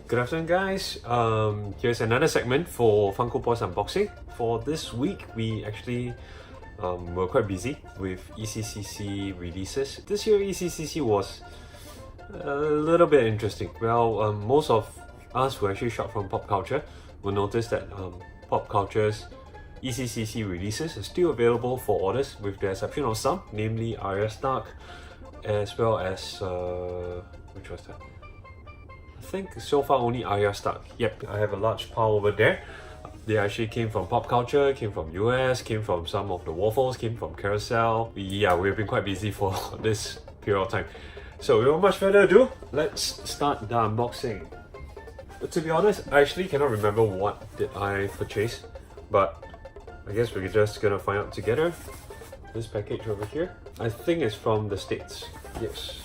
Good afternoon, guys. Here's another segment for FunKohBoys unboxing. For this week, we actually were quite busy with ECCC releases. This year, ECCC was a little bit interesting. Well, most of us who actually shop from pop culture will notice that pop culture's ECCC releases are still available for orders, with the exception of some, namely Arya Stark, as well as which was that? I think so far only Arya Stark. Yep, I have a large pile over there. They actually came from pop culture, came from US, came from some of the waffles, came from Carousel. Yeah, we've been quite busy for this period of time. So without much further ado, let's start the unboxing. But to be honest, I actually cannot remember what did I purchase, but I guess we're just gonna find out together. This package over here, I think it's from the States. Yes.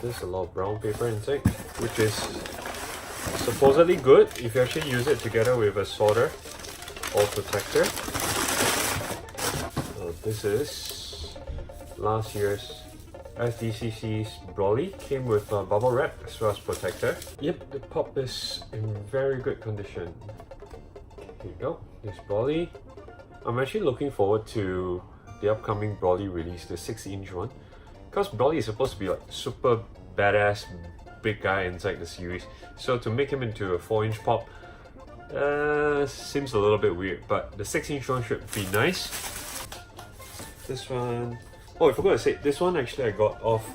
There's a lot of brown paper inside, which is supposedly good if you actually use it together with a solder or protector. This is last year's SDCC's Broly. Came with bubble wrap as well as protector. Yep, the pop is in very good condition. Here you go, this Broly. I'm actually looking forward to the upcoming Broly release, the 6-inch one. Because Broly is supposed to be like super badass big guy inside the series, so to make him into a 4-inch pop seems a little bit weird, but the 6-inch one should be nice. This one, oh I forgot to say, this one actually I got off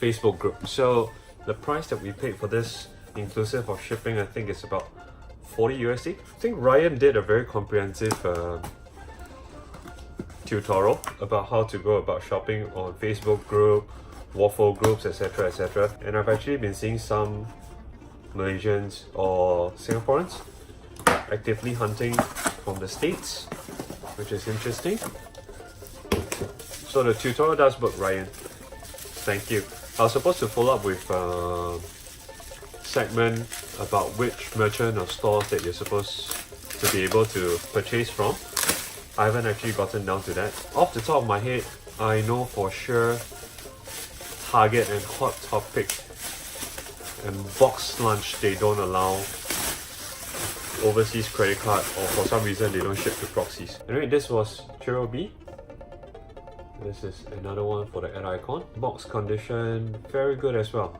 Facebook group, so the price that we paid for this, inclusive of shipping, I think it's about 40 USD. I think Ryan did a very comprehensive tutorial about how to go about shopping on Facebook group, waffle groups, etc, etc, and I've actually been seeing some Malaysians or Singaporeans actively hunting from the States, which is interesting. So the tutorial does work, Ryan. Thank you. I was supposed to follow up with a segment about which merchant or stores that you're supposed to be able to purchase from. I haven't actually gotten down to that. Off the top of my head, I know for sure Target and Hot Topic and Box Lunch, they don't allow overseas credit card, or for some reason they don't ship to proxies. Anyway, this was Churro B. This is another one for the ad icon. Box condition, very good as well.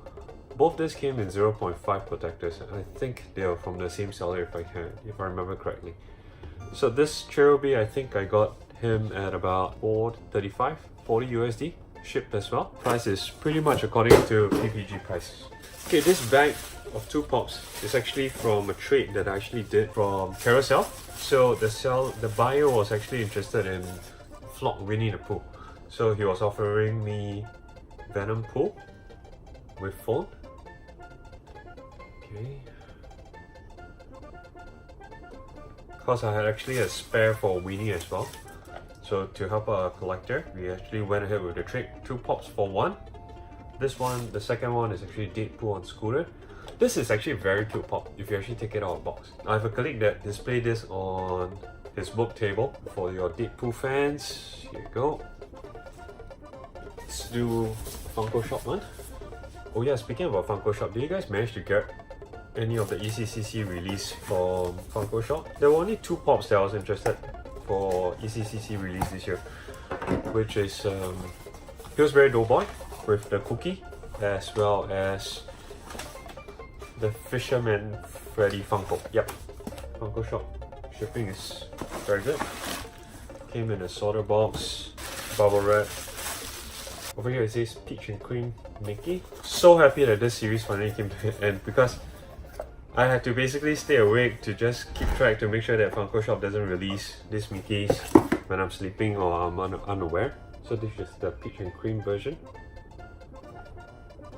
Both this came in 0.5 protectors. I think they are from the same seller if I remember correctly. So this Cherubi, I think I got him at about 435, 40 USD, shipped as well. Price is pretty much according to PPG prices. Okay, this bag of 2 pops is actually from a trade that I actually did from Carousel. So the buyer was actually interested in Flock Winnie the Pooh. So he was offering me Venom Pooh with phone. Okay. Because I had actually a spare for Winnie as well. So to help a collector, we actually went ahead with the trade. 2 pops for 1. This one, the second one, is actually Deadpool on scooter. This is actually a very cute pop if you actually take it out of the box. I have a colleague that displayed this on his book table for your Deadpool fans. Here you go. Let's do Funko Shop one. Oh yeah, speaking about Funko Shop, did you guys manage to get any of the ECCC release from FunKoh Shop? There were only 2 pops that I was interested for ECCC release this year, which is Pillsbury Doughboy with the cookie, as well as the Fisherman Freddy Funko. Yep, FunKoh Shop shipping is very good. Came in a solder box, bubble wrap. Over here it says Peach and Cream Mickey. So happy that this series finally came to an end, because I had to basically stay awake to just keep track to make sure that FunKoh Shop doesn't release these Mickeys when I'm sleeping or I'm unaware. So this is the Peach and Cream version.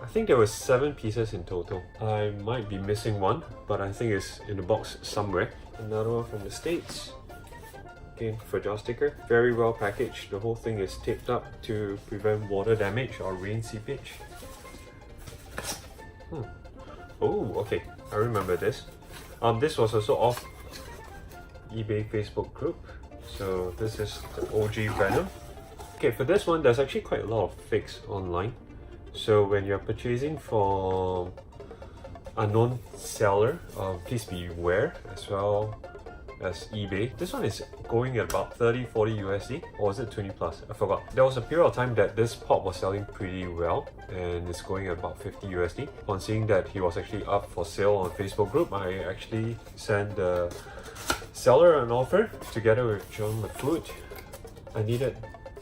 I think there were 7 pieces in total. I might be missing one, but I think it's in the box somewhere. Another one from the States. Again, fragile sticker. Very well packaged. The whole thing is taped up to prevent water damage or rain seepage. Oh, okay. I remember this. This was also off eBay Facebook group. So this is the OG Venom. Okay, for this one, there's actually quite a lot of fakes online. So when you're purchasing from unknown seller, please beware, as well as eBay. This one is going at about 30-40 USD, or is it 20 plus? I forgot. There was a period of time that this pop was selling pretty well and it's going at about 50 USD. On seeing that he was actually up for sale on Facebook group, I actually sent the seller an offer together with John McFoot. I needed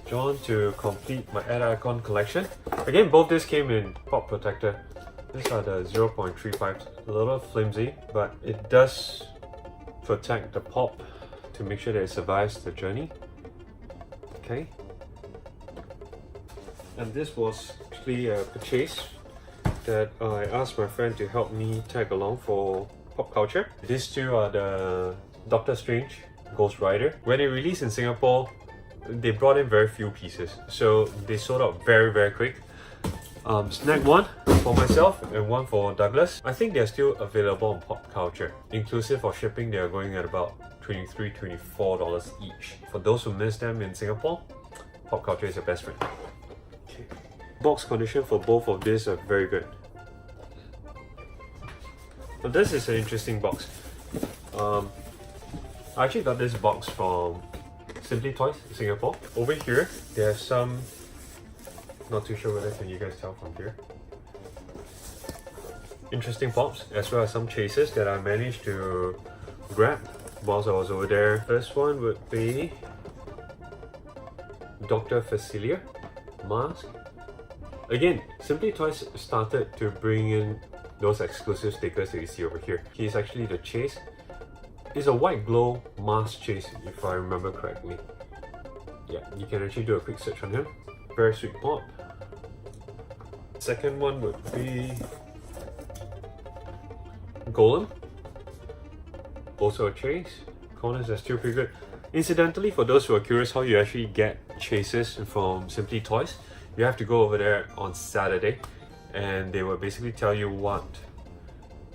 John to complete my Add Icon collection. Again, both this came in pop protector. These are the 0.35, a little flimsy, but it does protect the pop to make sure that it survives the journey. Okay. And this was actually a purchase that I asked my friend to help me tag along for pop culture. These two are the Doctor Strange Ghost Rider. When it released in Singapore, they brought in very few pieces, so they sold out very quick. Snag one for myself and one for Douglas. I think they're still available on pop culture. Inclusive of shipping, they're going at about $23-24 each. For those who missed them in Singapore, pop culture is your best friend. Okay. Box condition for both of these are very good. Now this is an interesting box. I actually got this box from Simply Toys Singapore. Over here, there's some, not too sure whether can you guys tell from here, interesting pops, as well as some chases that I managed to grab whilst I was over there. First one would be Dr. Facilia mask. Again, Simply Toys started to bring in those exclusive stickers that you see over here. He's actually the chase. It's a white glow mask chase, if I remember correctly. Yeah, you can actually do a quick search on him. Very sweet pop. Second one would be Golem. Also a chase. Corners are still pretty good. Incidentally, for those who are curious how you actually get chases from Simply Toys, you have to go over there on Saturday and they will basically tell you what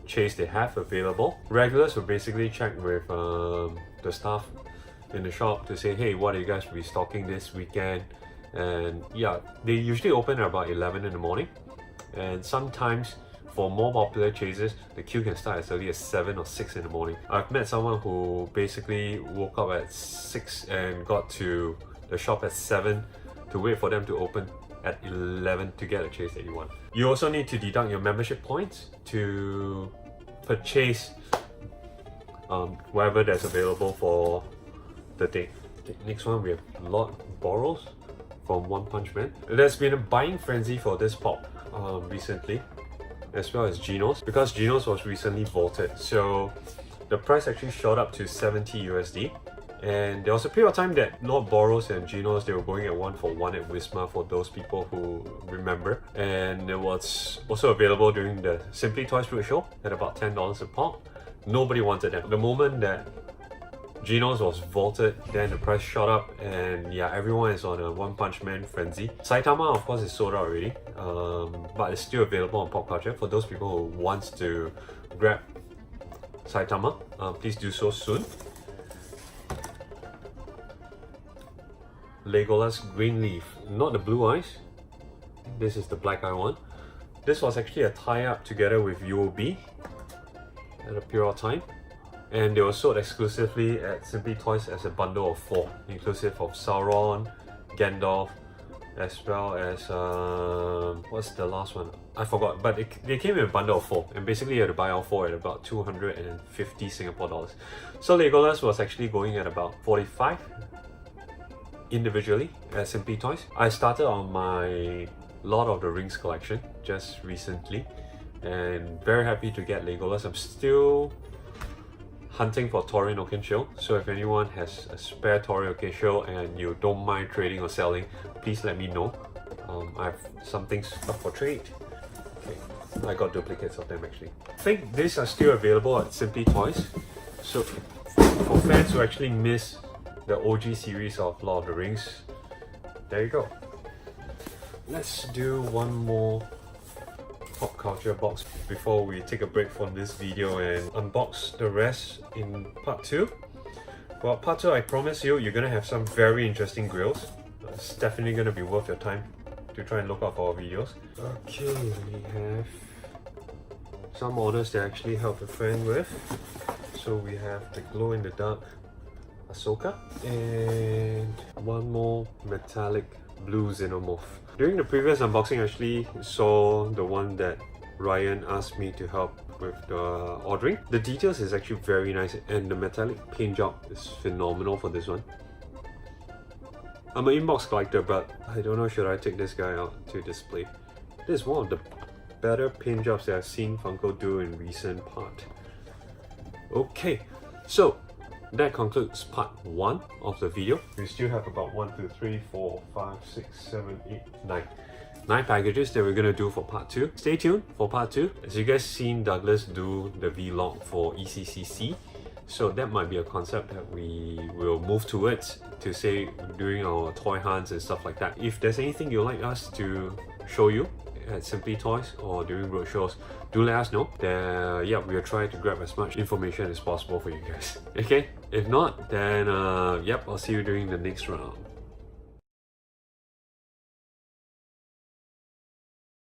chase they have available. Regulars will basically check with the staff in the shop to say, hey, what are you guys restocking this weekend? And yeah, they usually open at about 11 in the morning, and sometimes for more popular chases the queue can start as early as 7 or 6 in the morning. I've met someone who basically woke up at 6 and got to the shop at 7 to wait for them to open at 11 to get a chase that you want. You also need to deduct your membership points to purchase whatever that's available for the day. Okay, next one we have Lord Boros from One Punch Man. There's been a buying frenzy for this pop recently, as well as Genos, because Genos was recently vaulted, so the price actually shot up to 70 USD. And there was a period of time that Lord Boros and Genos, they were going at 1-for-1 at Wisma, for those people who remember. And it was also available during the Simply Toys Roadshow at about $10 a pop. Nobody wanted them. The moment that Genos was vaulted, then the price shot up, and yeah, everyone is on a One Punch Man frenzy. Saitama, of course, is sold out already, but it's still available on pop culture. For those people who wants to grab Saitama, please do so soon. Legolas Greenleaf, not the blue eyes. This is the black eye one. This was actually a tie-up together with UOB at a period of time, and they were sold exclusively at Simply Toys as a bundle of 4, inclusive of Sauron, Gandalf, as well as what's the last one? I forgot, but they came in a bundle of 4, and basically you had to buy all 4 at about 250 Singapore dollars. So Legolas was actually going at about 45 individually at Simply Toys. I started on my Lord of the Rings collection just recently, and very happy to get Legolas. I'm still hunting for Taurian Oaken, so if anyone has a spare Taurian Oaken and you don't mind trading or selling, please let me know. I have some things up for trade. Okay, I got duplicates of them actually. I think these are still available at Simply Toys, so for fans who actually miss the OG series of Lord of the Rings, there you go. Let's do one more pop culture box before we take a break from this video and unbox the rest in part 2. Well, part 2, I promise you, you're gonna have some very interesting grills. It's definitely gonna be worth your time to try and look out for our videos. Okay, we have some orders that I actually helped a friend with. So we have the glow in the dark Ahsoka and one more metallic blue Xenomorph. During the previous unboxing, I actually saw the one that Ryan asked me to help with the ordering. The details is actually very nice and the metallic paint job is phenomenal for this one. I'm an inbox collector, but I don't know, should I take this guy out to display. This is one of the better paint jobs that I've seen FunKoh do in recent part. Okay, so that concludes part 1 of the video. We still have about 9 packages that we're gonna do for part 2. Stay tuned for part 2. As you guys seen Douglas do the vlog for ECCC, so that might be a concept that we will move towards to say during our toy hunts and stuff like that. If there's anything you'd like us to show you at Simply Toys or during roadshows, do let us know. Then yeah, we'll try to grab as much information as possible for you guys. Okay, if not, then yep, I'll see you during the next round.